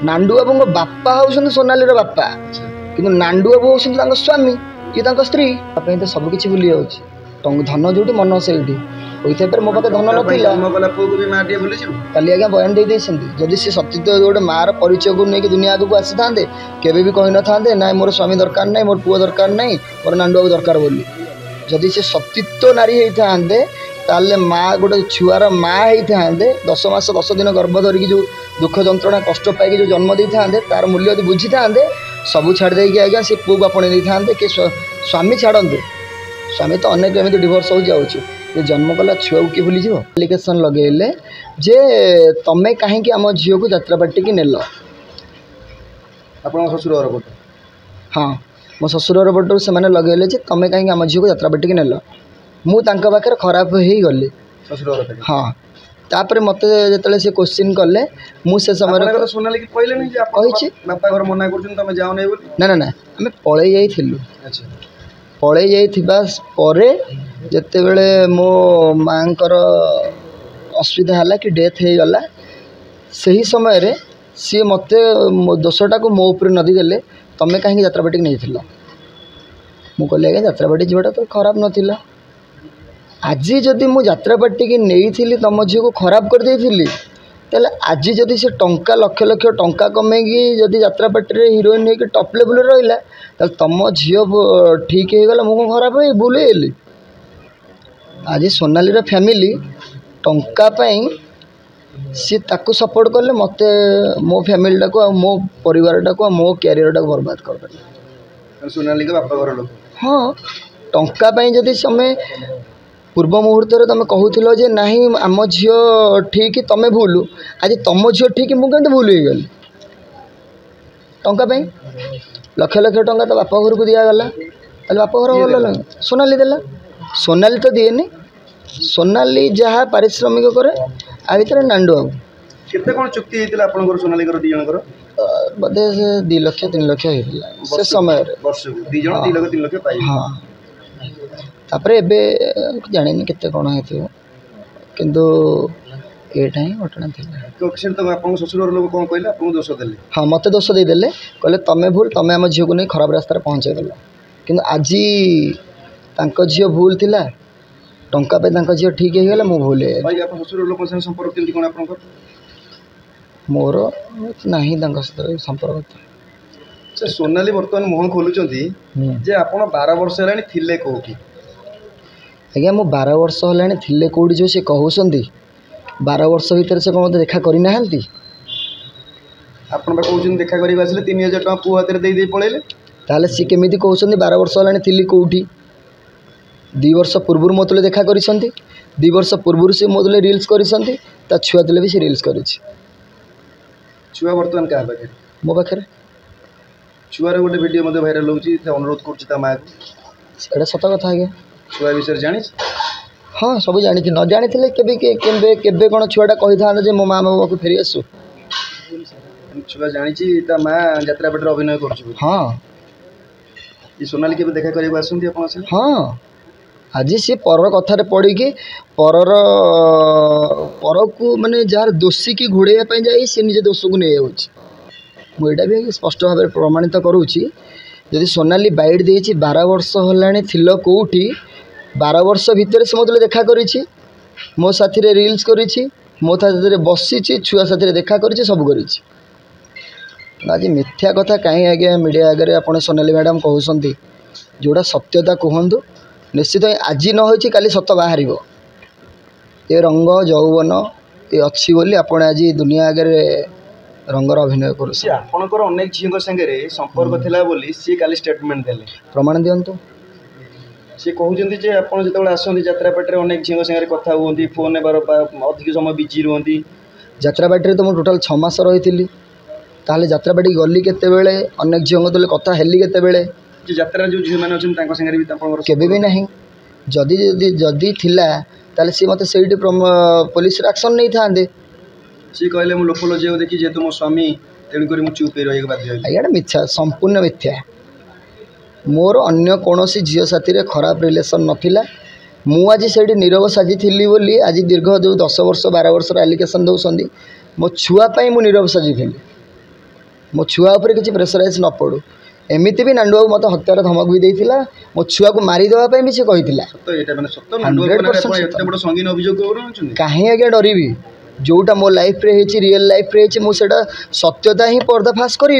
नांडू बाबू बापा होउछन सोनाली बापा किंतु नांडू बाबू होउछन स्वामी ये स्त्री तो सब किसी भूली जाऊँगी धन जो मन से मो पाखे धन ना कल आज्ञा बयान दे जदि सी सतीत्व गोटे मार परिचय को लेकिन दुनिया आगे आसी था केवे भी कही न था ना मोर स्वामी दरकार ना मोर पुओ दरकार ना मोर नांडू बाबू दरकार बोली जदि से सतीत्व नारी होते ताले माँ गोटे छुआर माँ होते 10 मास 10 दिन गर्भ धरिकी जो दुख जंत्रणा कष्ट पाई जो जन्म दे था तार मूल्य यदि बुझी था सबू छाड़ देकी आज्ञा सी पुओ को आपणे था कि स्वामी छाड़ते स्वामी तो अनेक एमती डिभोर्स हो जाऊँगी ये जन्म कला छुआ को किए भूली जाव एप्लिकेसन लगेले जे तमें कहीं आम झील को यात्रापाटी की नेल आप शशुर पट हाँ मो शशुर पटू से लगेले जे तमें कहीं आम झील को यात्रापाटी की नेल मुझे खराब हो गली शशुर हाँ तापर मत जो से क्वेश्चन कले मुझे समय सोनाली कही बापा घर मना कर जाओ ना ना ना आम पलि जाइलु पलि जाइए जिते बड़े मो माँ असुविधा है कि डेथ हो गला से समय रे सी मत दोषटा को मो ऊपर नदी देले तमें कहीं यात्रापाटी नहीं थिल मु कहली आज्ञा यात्रापाटी जीवाटा तो खराब नाला आज जदि मु यात्रापाटी की नहीं थी तुम झील को खराब कर देती तेल आज जदि से टंका लक्ष लक्ष टंका कमेगी जदि यात्रापाटी हिरोइन होकर टप लेवल रहा तुम झील ठीक हो गला मुझे खराब हो भूल गली आज सोनाली फैमिली टंका सी ताकू सपोर्ट कले मत मो फैमिली को मो परिवार को मो कैरियर को बर्बाद कर देले सोनाली के बापा घर लोग हाँ टंका जदि समय पूर्व मुहूर्त तुम कहूल जे नहीं आम झील ठीक तुम भूल आज तुम झील ठीक मुझे भूल हो गली टंका लक्ष लक्ष टंका तो बापा घर को दिगला बापा घर गला सोनाली देला सोनाली तो दिएनि सोनाली जहाँ पारिश्रमिक करे आ भर नांडू बाबू केते कोन चुक्ति हेतिला आपन घर सोनाली घर दी जन घर बदे 2 लाख 3 लाख हेतिला से समय रे वर्ष को 2 जन 2 लाख 3 लाख पाई हां तापर एबे जानिनी केते कोन हेतियो किंतु एटा ही घटना थिला तो किसे तो आपन ससुर लोग कोन कहले आपन दोष देले हां मते दोष दे देले कहले तमे भूल तमे हम झियो को नै खराब रास्ता रे पहुंचे देला किंतु आजी तांको झियो भूल थिला टंका पे तांको झियो ठीक हो गला मु भूल भाई आप ससुर लोग से संपर्क केंती कोन आपन को मोर नहीं तांको संपर्क से सोनाली वर्तमान मुह खोलुचंती जे आपन 12 वर्ष हेलानी थिले कोठी आज्ञा मु 12 वर्ष हेलानी थिले कोठी जो से कहउसंती 12 वर्ष भीतर से कोन देखा करि नाहंती आपन बा कहउचन देखा करि आसले 3000 टका पु हाथ रे दे दे पळेले ताले सी केमिति कहउसंती 12 वर्ष हेलानी थिली कोठी 2 वर्ष पूर्व मतले देखा करिसंती 2 वर्ष पूर्व से मतले रील्स करिसंती ता छुआ तले भी से रील्स करिछि छुआ वर्तमान का पाखे मो पाखे छुआर गोटे वीडियो मते भाइराल होउची अनुरोध करछि ता मां एटा सत कथा आगे छुआ विषय जानि हाँ सब जानी न जानी केबे कौन छुआटा कही था जे मो माँ बाबा को फेरी आसु छुआ जानी ता मां यात्रापाटी अभिनय कर हाँ ये सोनाली के देखा करबा आसुंती आपन से हाँ आज सी पर कथार पड़ी कि पर को माने जार दोषी की घोड़े जाए सी निजे दोष को नहीं मुझे भी स्पष्ट भाव प्रमाणित करुँची जदि सोनाली बाइट देछि 12 वर्ष होलानी थिल कोठी 12 वर्ष भितर से मतलब देखा करिछि मो साथी रे रील्स करिछि मो साथी रे बसिछि छुआ साथी रे देखा करिछि सब करिछि आज मिथ्या कथा कहीं आगे मीडिया आगे आपन सोनाली मैडम कहउसंती जोड़ा सत्यता कहंतु निश्चित आज न होइछि काली सत्य बाहर ये रंग यौवन ये अच्छी बोली आपन आज दुनिया आगे रंगर अभिनय करुछि आपनकर अनेक झींग संगे संपर्क थिला बोली सी काली स्टेटमेंट देले प्रमाण दियंतु सी कहउजंती जे आपन जतबे आसंती यात्रापाटी रे अनेक झींग संगे कथा होंती फोन बार अधिक समय बिजी रहंती यात्रापाटी रे तो मो टोटल 6 मास रहिथिली ताले यात्रापाटी गली केते बेले अनेक झींग तले कथा हेली केते बेले जे यात्रा जो झील माने अछन तांको संगे भी आपनकर केबे भी नहीं जदी जदी जदी थिला ताले सी मते सेठी पुलिस एक्शन नहीं थांदे सी कहले मु लोफोलॉजी देखि जे तुम स्वामी तेणु करी मु चुप रही बाध्य एटा मिथ्या संपूर्ण मिथ्या मोर अन्य कोनोसी झियो साथी रे खराब रिलेशन नथिला मु आज सेठी नीरव साजी थिली बोली आज दीर्घ जो 10 वर्ष 12 वर्ष एलिगेशन दउसंदी मो छुआ पाई मु नीरव साजी थिली मो छुआ उपर किसी प्रेसराइज न पड़ू एमती भी नांडू बाबू मत हत्यार धमक भी देता मो छुआ को मारिदेवाई भी सी कहीं आज्ञा डरबी जोटा मो लाइफ रे रियल लाइफ रे मुझे सत्यता ही पर्दाफाश करी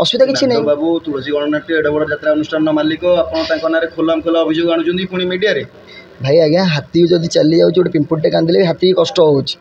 असुविधा किसी नहीं। बाबू तुलसी गणनाट्य एड बड़ यात्रा अनुष्ठान मालिक आपरे खोलम खोला अभियोग आणुचंदी पुणी मीडिया रे भाई आज्ञा हाथी जब चली जाऊँ गोटे पिंपुड़े कांदिले हाथी कष्ट होची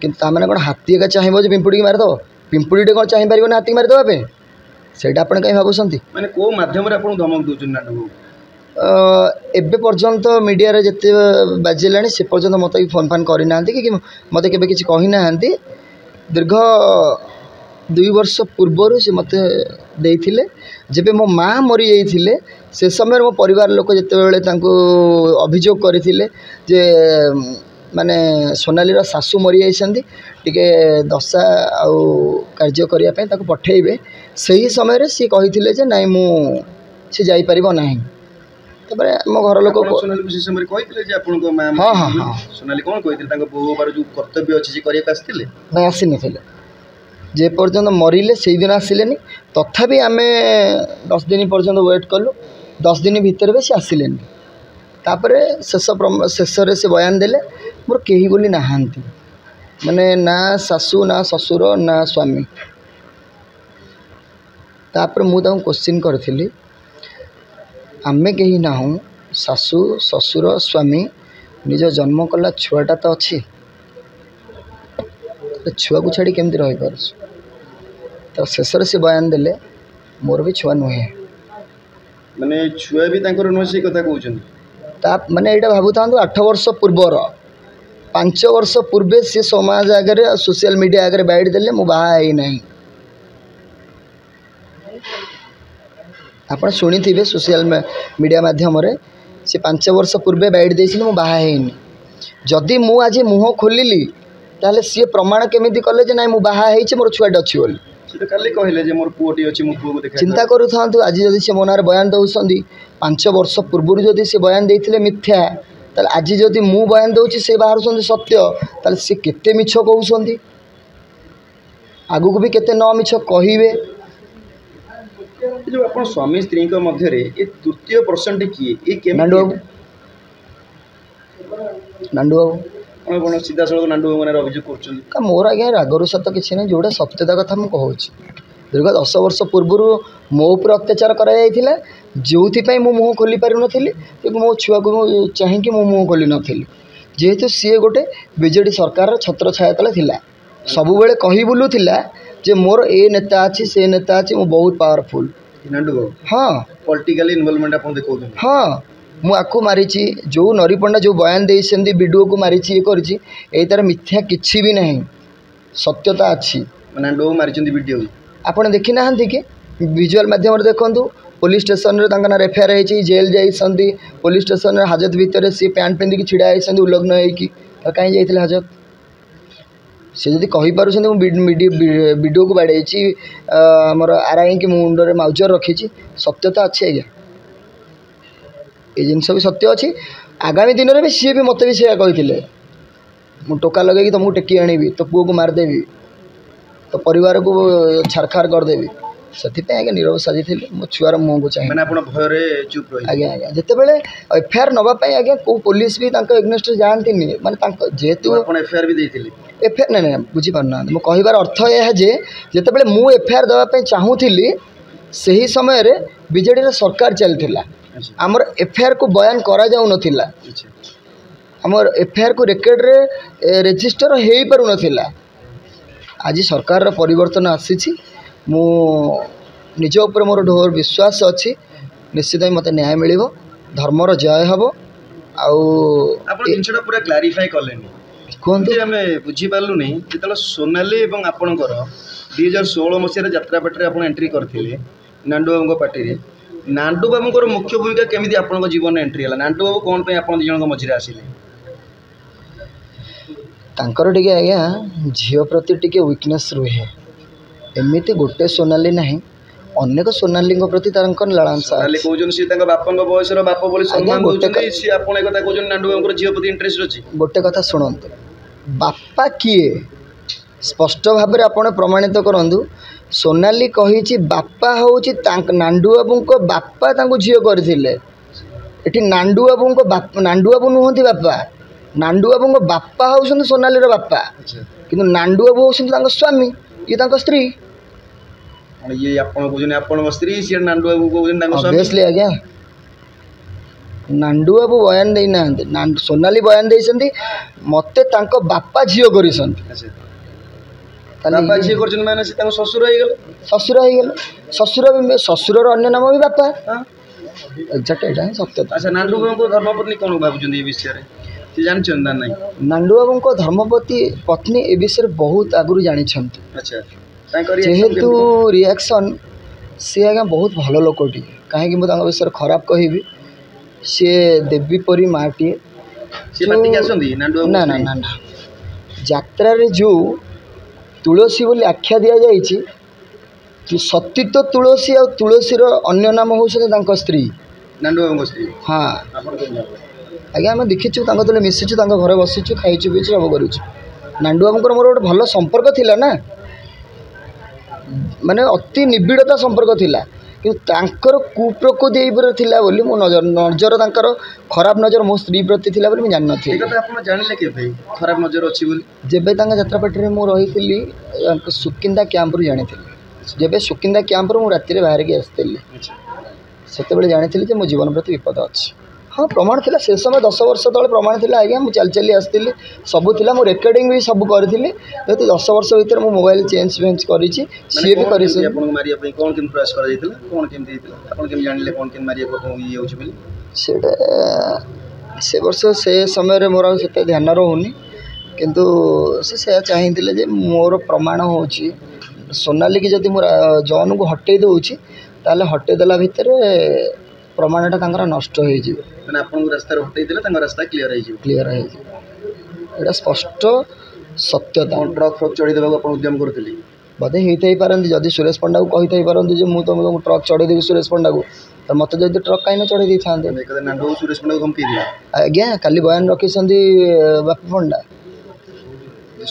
किंतु मैंने कौन हाथी एका चाहिए पिंपुड़ी की मारिदेव पिंपुड़ी कौन चाह पार हाथी मारिदेवाई सेटा आप कहीं भावुं माने को माध्यम रे आपन धमक दोचन नाटक एबे पर्यंत मीडिया रे जते बाजिला से पर्यंत मत फोन फान करना कि मत के किसी कही ना दीर्घ 2 वर्ष पूर्वर से मत देइथिले जेबे मो माँ मरी जाइथिले से समय मो परिवार लोक जिते अभियोग करथिले जे माने सोनाली सासू मरी जाइछंती टिके दशा आउ कार्य करिया पय ताको पठेइबे सही समय सी कहिथिले जे नाइ मु से जाई परिबो नाही तबरे मो घर लोक सोनाली विशेष समय कहिथिले जे आपन को मां हां हां हां सोनाली कोन कहिथिले ताको बहु बार जो कर्तव्य अछि जे करिया आस्थिले ना आसी नथिले जे पर्यंत मरिले से दिन आसिलेनी तथापि आमे 10 दिन पर्यंत वेट कलु 10 दिन भितर भी से आसिलेनी तापरे शेष रे से बयान देले मोर केही बोली नाहांती माने ना सासू ना ससुर ना स्वामी तापर मु ताऊ क्वेश्चन करथिली आमे कहीं ना हूँ सासू ससुर स्वामी निज जन्म कला छुआटा तो अच्छी छुआ को छाड़ी केमती रही पार तो शेष से बयान देले मोर भी छुआ नुहे माने छुआ भी तांकर नुहे से कथा कहउछन ता माने एटा भाबु थांतु 8 वर्ष पूर्वर 5 वर्ष पूर्वे से समाज आगे सोशल मीडिया आगे बाइट देले मु बाहा है नहीं आप शुणी सोशल मीडिया माध्यम से 5 वर्ष पूर्वे बाइट देसी मु बाहा है जदि मु आज मुह खोलिली ताले सी प्रमाण केमिति कले जे ना मु बाहा है मोर छुआटे अच्छी बोली काली कहले जे मोर पुओटी अछि मु पुओ को देखा चिंता करू थांतु आज जदि से मोनार बयान दउसंदी 5 वर्ष पूर्व जदि से बयान देथिले मिथ्या ताले आज जदि मु बयान दउची से बाहरसंदी सत्य ताले से केते मिछ कहउसंदी आगु को भी केते न मिछ कहिबे जो अपन स्वामी स्त्री के मध्य रे ए तृतीय पर्सन किए ए केम नांडू बाबू सीधा सड़क नांडू मैंने अभियोग कर मोर आज्ञा रागरुषा तो किसी नहीं जोड़ा सत्यता कथा मुझे कहूँ दीर्घ 10 वर्ष पूर्व मो उपर अत्याचार करा जो मु मुँह खोली पार नी कि मो छुआ को चाहिए मु मुँह खोली नी जेहेतु सी गोटे बीजेडी सरकार छत्र छाया तले थिला सब बेले कही बुलूला जे मोर ए नेता अच्छी से नेता अच्छी मु बहुत पावरफुल नांडू बाबू हाँ पॉलिटिकल इन्वॉल्वमेंट आप देखो हाँ मु आकु मारी जो नरी पंडा जो बयान देती वीडियो को मारी ये कर मिथ्या किसी भी नहीं सत्यता अच्छी नांडू बाबू मारी वीडियो आपड़ देखी ना कि विजुअल माध्यम देखूँ पुलिस स्टेशन रे एफआईआर होती जेल जाइए पुलिस स्टेशन हाजत भितर सी पैंट पिंधिकी छिड़ा होती उल्लग्न होती कहीं जाइए हाजत सी जब कहीपर वीडियो को बाड़े आमर आरआई की मुंडे माउजर रखी सत्यता अच्छी आज्ञा ये जिनस भी सत्य अच्छी आगामी दिन में भी सी भी मत भी से कही मु टोका लगे तुमको टेकी आनी तो पुओ को मारदेवी तो परिवार को छारखार करदेवी से आगे नीरव साजी मो छुआर मुँह को चाहिए भय चुप आज्ञा आज्ञा जितेबाला एफआईआर नापी आज्ञा कौ पुलिस भी एग्नेस्ट जाती माने जेहेतु एफआईआर भी एफआईआर ना बुझीपारना मो कहबार अर्थ यह जितेबाला मु एफआईआर देवाई चाहूली से ही समय बीजेडी सरकार चलता आमर एफआईआर को बयान करा जाऊ नथिला आमर एफआईआर को रेकर्ड रे रजिस्टर हो पार नथिला आज सरकार रा परिवर्तन आसी मु निज उपर मोर ढोर विश्वास अच्छी निश्चित ही मते न्याय मिलिबो धर्मर जय हबो आप जिनटा पूरा क्लारिफाई कलेनी कहते आम बुझीपारू नहीं जो सोनाली और आपणकर 2016 मसीह यात्रापाटे आप एंट्री करते नांडू बाबू पार्टी रे नांडू बाबूर मुख्य भूमिका केमी आप जीवन में एंट्री है नांडू बाबू कौन पे आप जन मझे आसिले तांकर टिके आज्ञा झील प्रति टिके वीकनेस रुहे एमती गोटे सोनाली ना अनेक सोनाली प्रति लालांसा बापा बयस बाप नांडू बाबू झील प्रति इंटरेस्ट अच्छी गोटे कथा शुणु बापा किए स्पष्ट भाव में आपण प्रमाणित करूँ सोनाली कही बापा हूँ नांडू बाबू को बापा झील करते नांडू बाबू को नांडू बाबू नुहति बापा नांडू बाबू को बापा हूँ सोनाली बापा किंतु नांडू बाबू हूँ स्वामी ये स्त्री ये आपण स्त्री सी नांडू बाबू को आज्ञा नांडू बाबू बयान दे ना सोनाली बयान दे मते बापा झील कर ससुर ससुर ससुर ससुर अन्य नाम भी बापा एक्जाक्ट यहाँ सत्य। अच्छा नांडू बाबू धर्मपत्नी कौन भावुँ विषय जानते ना नांडू बाबू धर्मपत्नी ए विषय बहुत आगु जानी। अच्छा जेहेतु रिएक्शन सी आज्ञा बहुत भल लोकटी कहीं विषय खराब कहि सी देवी परी माटी ना ना ना ना यात्रा जो तुलसी बोली आख्या दि जाइए सती तो तुलसी आ तुलसीर अन्य नाम हूँ स्त्री नांडू बाबू स्त्री। हाँ आज्ञा आम देखीचु तले मिशिचु घरे बसीचु खाइचु पीचु सब करूँ नांडू बाबू मोर गोटे भल संपर्क थिला ना माने अति निबिड़ता संपर्क थिला कि कुप्रकृति थिला बोली मो नजर तांकर खराब नजर मो स्त्री प्रति थिला बोली जान नथि। आपण जानिले केबे खराब नजर अछि बोली जेबे तांका यात्रापाटी मु रही सुकिंदा कैंप रु जानी जेबे सुकिंदा कैंप रु मु राति रे बाहर के आसतिली सेते बेले जानी जे मो जीवन प्रति विपद अछि। हाँ प्रमाण थिला से समय 10 वर्ष तले प्रमाण थिला आज्ञा मु चल चली आसतिली सब थिला मु रेकॉर्डिंग भी सब करथिली जेते 10 वर्ष भीतर मु मोबाइल चेंज करिछि सी भी करिछि। आपन मारिया पई कोन किन प्रयास करा जायतिला कोन किन देतिला आपन किन जानिले कोन किन मारिया को ये होछि बोली सेटा से वर्ष से समय रे मोर सेते ध्यान रहउनी किंतु से चाहिथिले जे मोर प्रमाण होछि सोनाली की जदि मोर जॉन को हटै दउछि ताले हटै देला भितर प्रमाणटा तांकर नष्ट हो जिवो माने आपन रास्ता रे हटै देला तांकर रास्ता क्लियर हो जिवो एटा स्पष्ट सत्यता। ट्रक फ्रक चढ़ी देबा आपन उद्यम करथिली बोधे होई पारंती जदि सुरेश पंडा को कहि पारंती जे मु तो ट्रक चढ़ी देबी सुरेश पंडा को तो मत जदि ट्रक कहीं चढ़ी दी था नांडू सुरेश पंडा को धमकी दिला आज्ञा काली बयान रखी बापू पंडा